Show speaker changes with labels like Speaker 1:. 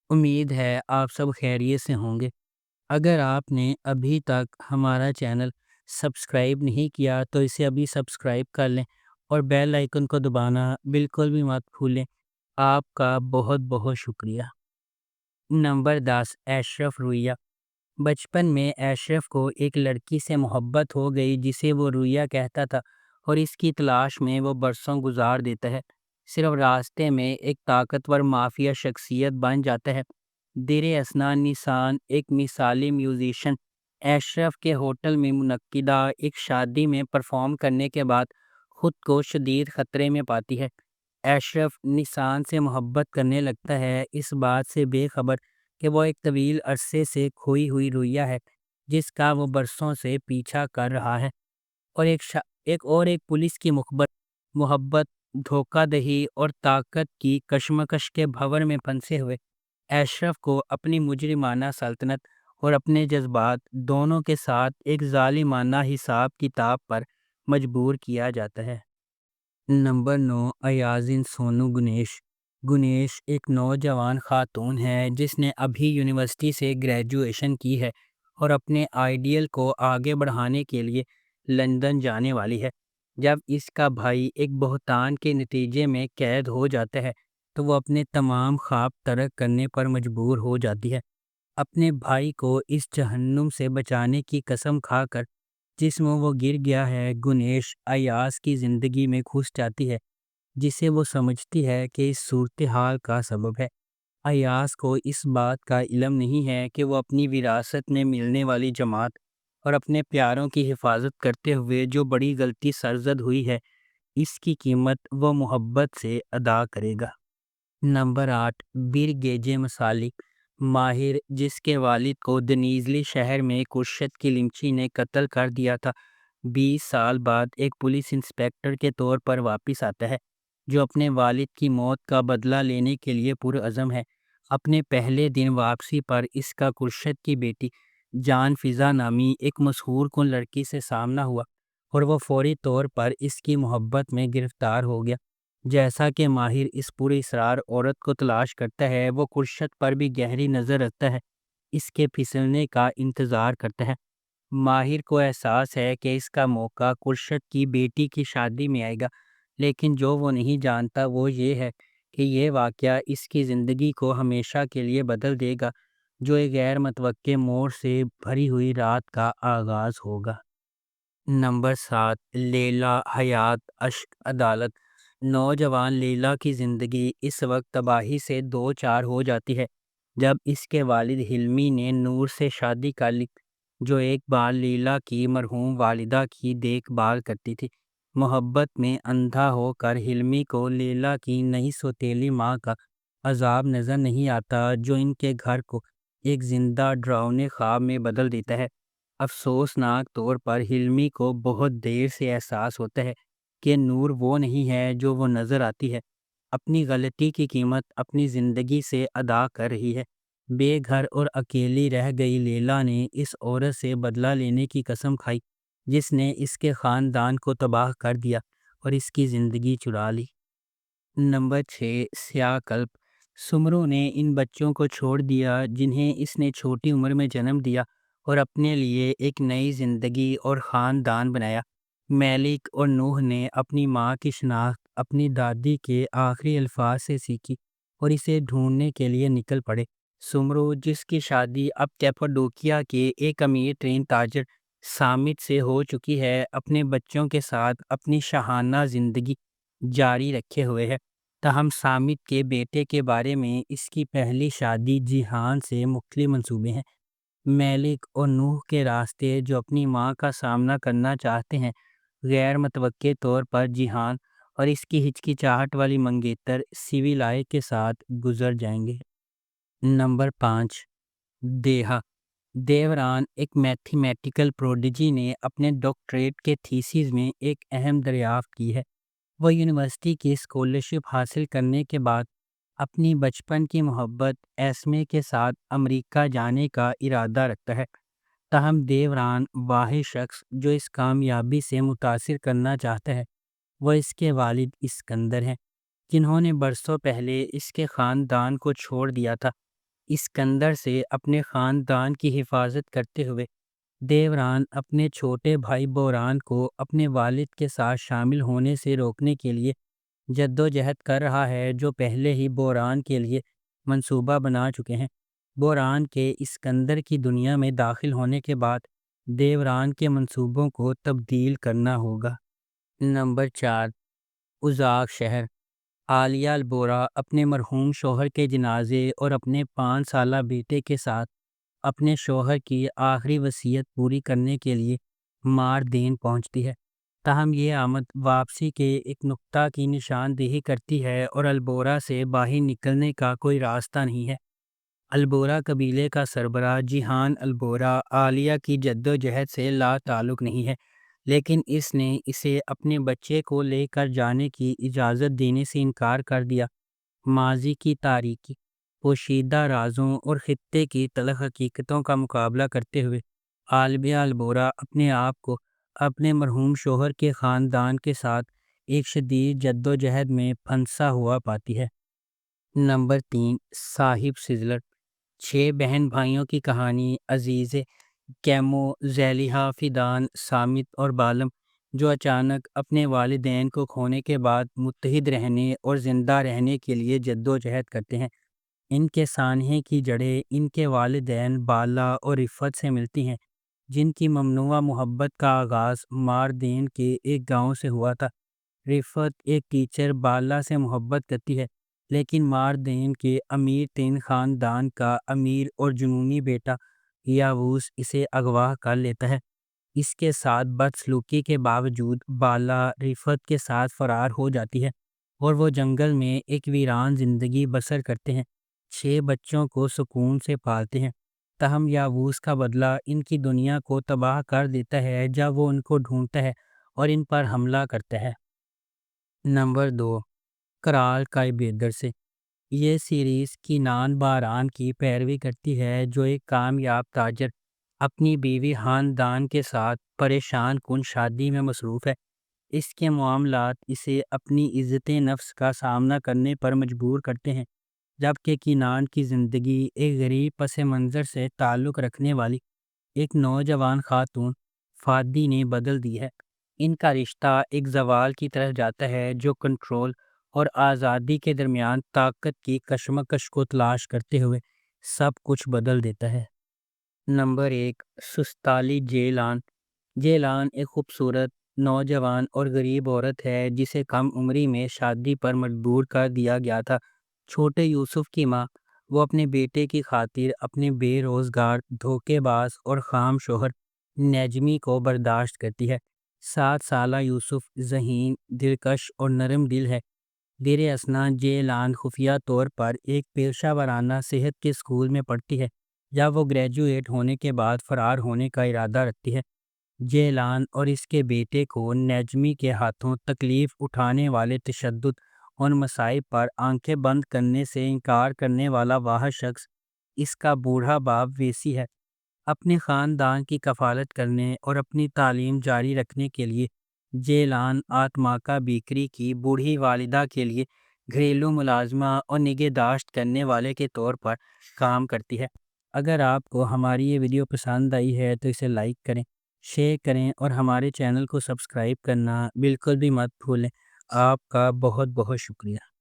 Speaker 1: امید ہے آپ سب خیریت سے ہوں گے۔ اگر آپ نے ابھی تک ہمارا چینل سبسکرائب نہیں کیا تو اسے ابھی سبسکرائب کر لیں اور بیل آئیکن کو دبانا بالکل بھی مت بھولیں۔ آپ کا بہت بہت شکریہ۔ نمبر 10، اشرف رویہ۔ بچپن میں اشرف کو ایک لڑکی سے محبت ہو گئی جسے وہ رویہ کہتا تھا، اور اس کی تلاش میں وہ برسوں گزار دیتا ہے۔ صرف راستے میں ایک طاقتور مافیا شخصیت بن جاتا ہے۔ دیر اثنا نسان، ایک مثالی میوزیشین، اشرف کے ہوٹل میں منعقدہ ایک شادی میں پرفارم کرنے کے بعد خود کو شدید خطرے میں پاتی ہے۔ اشرف نسان سے محبت کرنے لگتا ہے، اس بات سے بے خبر کہ وہ ایک طویل عرصے سے کھوئی ہوئی رویہ ہے جس کا وہ برسوں سے پیچھا کر رہا ہے، اور ایک پولیس کی محبت، دھوکہ دہی اور طاقت کی کشمکش کے بھنور میں پھنسے ہوئے اشرف کو اپنی مجرمانہ سلطنت اور اپنے جذبات دونوں کے ساتھ ایک ظالمانہ حساب کتاب پر مجبور کیا جاتا ہے۔ نمبر 9، ایازن سونو گنیش۔ گنیش ایک نوجوان خاتون ہے جس نے ابھی یونیورسٹی سے گریجویشن کی ہے اور اپنے آئیڈیل کو آگے بڑھانے کے لیے لندن جانے والی ہے۔ جب اس کا بھائی ایک بہتان کے نتیجے میں قید ہو جاتا ہے تو وہ اپنے تمام خواب ترک کرنے پر مجبور ہو جاتی ہے۔ اپنے بھائی کو اس جہنم سے بچانے کی قسم کھا کر جس میں وہ گر گیا ہے، گنیش ایاز کی زندگی میں گھس جاتی ہے جسے وہ سمجھتی ہے کہ اس صورتحال کا سبب ہے۔ ایاز کو اس بات کا علم نہیں ہے کہ وہ اپنی وراثت میں ملنے والی جماعت اور اپنے پیاروں کی حفاظت کرتے ہوئے جو بڑی غلطی سرزد ہوئی ہے، اس کی قیمت وہ محبت سے ادا کرے گا۔ نمبر 8، برگیجے مسالک۔ ماہر، جس کے والد کو دنیزلی شہر میں کرشت کی لنچی نے قتل کر دیا تھا، 20 سال بعد ایک پولیس انسپکٹر کے طور پر واپس آتا ہے جو اپنے والد کی موت کا بدلہ لینے کے لیے پرعزم ہے۔ اپنے پہلے دن واپسی پر اس کا کرشت کی بیٹی جان فضا نامی ایک مسحور کن لڑکی سے سامنا ہوا اور وہ فوری طور پر اس کی محبت میں گرفتار ہو گیا۔ جیسا کہ ماہر اس پوری اسرار عورت کو تلاش کرتا ہے، وہ کرشت پر بھی گہری نظر رکھتا ہے، اس کے پھسلنے کا انتظار کرتا ہے۔ ماہر کو احساس ہے کہ اس کا موقع کرشت کی بیٹی کی شادی میں آئے گا، لیکن جو وہ نہیں جانتا وہ یہ ہے کہ یہ واقعہ اس کی زندگی کو ہمیشہ کے لیے بدل دے گا، جو ایک غیر متوقع موڑ سے بھری ہوئی رات کا آغاز ہوگا۔ نمبر 7، لیلا حیات اشک عدالت۔ نوجوان لیلا کی زندگی اس وقت تباہی سے دو چار ہو جاتی ہے جب اس کے والد حلمی نے نور سے شادی کر لی، جو ایک بار لیلا کی مرحوم والدہ کی دیکھ بھال کرتی تھی۔ محبت میں اندھا ہو کر حلمی کو لیلا کی نئی سوتیلی ماں کا عذاب نظر نہیں آتا، جو ان کے گھر کو ایک زندہ ڈراؤنے خواب میں بدل دیتا ہے۔ افسوسناک طور پر حلمی کو بہت دیر سے احساس ہوتا ہے کہ نور وہ نہیں ہے جو وہ نظر آتی ہے۔ اپنی غلطی کی قیمت اپنی زندگی سے ادا کر رہی ہے۔ بے گھر اور اکیلی رہ گئی لیلا نے اس عورت سے بدلہ لینے کی قسم کھائی جس نے اس کے خاندان کو تباہ کر دیا اور اس کی زندگی چرا لی۔ نمبر 6، سیاہ کلپ۔ سمرو نے ان بچوں کو چھوڑ دیا جنہیں اس نے چھوٹی عمر میں جنم دیا اور اپنے لیے ایک نئی زندگی اور خاندان بنایا۔ میلک اور نوح نے اپنی ماں کی شناخت اپنی دادی کے آخری الفاظ سے سیکھی اور اسے ڈھونڈنے کے لیے نکل پڑے۔ سمرو، جس کی شادی اب کیپاڈوکیا کے ایک امیر ترین تاجر سامت سے ہو چکی ہے، اپنے بچوں کے ساتھ اپنی شاہانہ زندگی جاری رکھے ہوئے ہے۔ تاہم سامت کے بیٹے کے بارے میں اس کی پہلی شادی جیہان سے مختلف منصوبے ہیں۔ میلک اور نوح کے راستے جو اپنی ماں کا سامنا کرنا چاہتے ہیں، غیر متوقع طور پر جیہان اور اس کی ہچکچاہٹ والی منگیتر سیویلائے کے ساتھ گزر جائیں گے۔ نمبر 5، دیہا۔ دیوران، ایک میتھمیٹیکل پروڈیجی نے اپنے ڈاکٹریٹ کے تھیسس میں ایک اہم دریافت کی ہے۔ وہ یونیورسٹی کی اسکالرشپ حاصل کرنے کے بعد اپنی بچپن کی محبت ایسمے کے ساتھ امریکہ جانے کا ارادہ رکھتا ہے۔ تاہم دیوران، واحد شخص جو اس کامیابی سے متاثر کرنا چاہتا ہے، وہ اس کے والد اسکندر ہیں، جنہوں نے برسوں پہلے اس کے خاندان کو چھوڑ دیا تھا۔ اسکندر سے اپنے خاندان کی حفاظت کرتے ہوئے دیوران اپنے چھوٹے بھائی بوران کو اپنے والد کے ساتھ شامل ہونے سے روکنے کے لیے جدوجہد کر رہا ہے، جو پہلے ہی بوران کے لیے منصوبہ بنا چکے ہیں۔ بوران کے اسکندر کی دنیا میں داخل ہونے کے بعد دیوران کے منصوبوں کو تبدیل کرنا ہوگا۔ نمبر 4، ازاک شہر۔ عالیہ البورا اپنے مرحوم شوہر کے جنازے اور اپنے 5 سالہ بیٹے کے ساتھ اپنے شوہر کی آخری وصیت پوری کرنے کے لیے ماردین پہنچتی ہے۔ تاہم یہ آمد واپسی کے ایک نقطہ کی نشاندہی کرتی ہے اور البورا سے باہر نکلنے کا کوئی راستہ نہیں ہے۔ البورا قبیلے کا سربراہ جیہان البورا عالیہ کی جدوجہد سے لا تعلق نہیں ہے، لیکن اس نے اسے اپنے بچے کو لے کر جانے کی اجازت دینے سے انکار کر دیا۔ ماضی کی تاریکی، پوشیدہ رازوں اور خطے کی تلخ حقیقتوں کا مقابلہ کرتے ہوئے عالیہ البورا اپنے آپ کو اپنے مرحوم شوہر کے خاندان کے ساتھ ایک شدید جدوجہد میں پھنسا ہوا پاتی ہے۔ نمبر 3، صاحب سزلٹ۔ 6 بہن بھائیوں کی کہانی عزیزے، کیمو، زیلیہا، فیدان، سامت اور بالم، جو اچانک اپنے والدین کو کھونے کے بعد متحد رہنے اور زندہ رہنے کے لیے جدوجہد کرتے ہیں۔ ان کے سانحے کی جڑیں ان کے والدین بالا اور رفت سے ملتی ہیں، جن کی ممنوعہ محبت کا آغاز ماردین کے ایک گاؤں سے ہوا تھا۔ رفت ایک ٹیچر بالا سے محبت کرتی ہے، لیکن ماردین کے امیر ترین خاندان کا امیر اور جنونی بیٹا یاووس اسے اغوا کر لیتا ہے۔ اس کے ساتھ بدسلوکی کے باوجود بالا رفت کے ساتھ فرار ہو جاتی ہے اور وہ جنگل میں ایک ویران زندگی بسر کرتے ہیں۔ 6 بچوں کو سکون سے پالتے ہیں، تاہم یاووس کا بدلہ ان کی دنیا کو تباہ کر دیتا ہے جب وہ ان کو ڈھونڈتا ہے اور ان پر حملہ کرتا ہے۔ نمبر 2، کرال کائبیدر سے۔ یہ سیریز کینان باران کی پیروی کرتی ہے، جو ایک کامیاب تاجر اپنی بیوی خاندان کے ساتھ پریشان کن شادی میں مصروف ہے۔ اس کے معاملات اسے اپنی عزت نفس کا سامنا کرنے پر مجبور کرتے ہیں، جبکہ کینان کی زندگی ایک غریب پس منظر سے تعلق رکھنے والی ایک نوجوان خاتون فادی نے بدل دی ہے۔ ان کا رشتہ ایک زوال کی طرف جاتا ہے جو کنٹرول اور آزادی کے درمیان طاقت کی کشمکش کو تلاش کرتے ہوئے سب کچھ بدل دیتا ہے۔ نمبر 1، سستالی جیلان۔ جیلان ایک خوبصورت نوجوان اور غریب عورت ہے جسے کم عمری میں شادی پر مجبور کر دیا گیا تھا۔ چھوٹے یوسف کی ماں، وہ اپنے بیٹے کی خاطر اپنے بے روزگار، دھوکے باز اور خام شوہر نجمی کو برداشت کرتی ہے۔ 7 سالہ یوسف ذہین، دلکش اور نرم دل ہے۔ دیر اثنا جیلان خفیہ طور پر ایک پیشہ ورانہ صحت کے اسکول میں پڑھتی ہے۔ جب وہ گریجویٹ ہونے کے بعد فرار ہونے کا ارادہ رکھتی ہے، جیلان اور اس کے بیٹے کو نجمی کے ہاتھوں تکلیف اٹھانے والے تشدد اور مصائب پر آنکھیں بند کرنے سے انکار کرنے والا واحد شخص اس کا بوڑھا باپ ویسی ہے۔ اپنے خاندان کی کفالت کرنے اور اپنی تعلیم جاری رکھنے کے لیے جیلان آتماکا بیکری کی بوڑھی والدہ کے لیے گھریلو ملازمہ اور نگہداشت کرنے والے کے طور پر کام کرتی ہے۔ اگر آپ کو ہماری یہ ویڈیو پسند آئی ہے تو اسے لائک کریں، شیئر کریں اور ہمارے چینل کو سبسکرائب کرنا بالکل بھی مت بھولیں۔ آپ کا بہت بہت شکریہ۔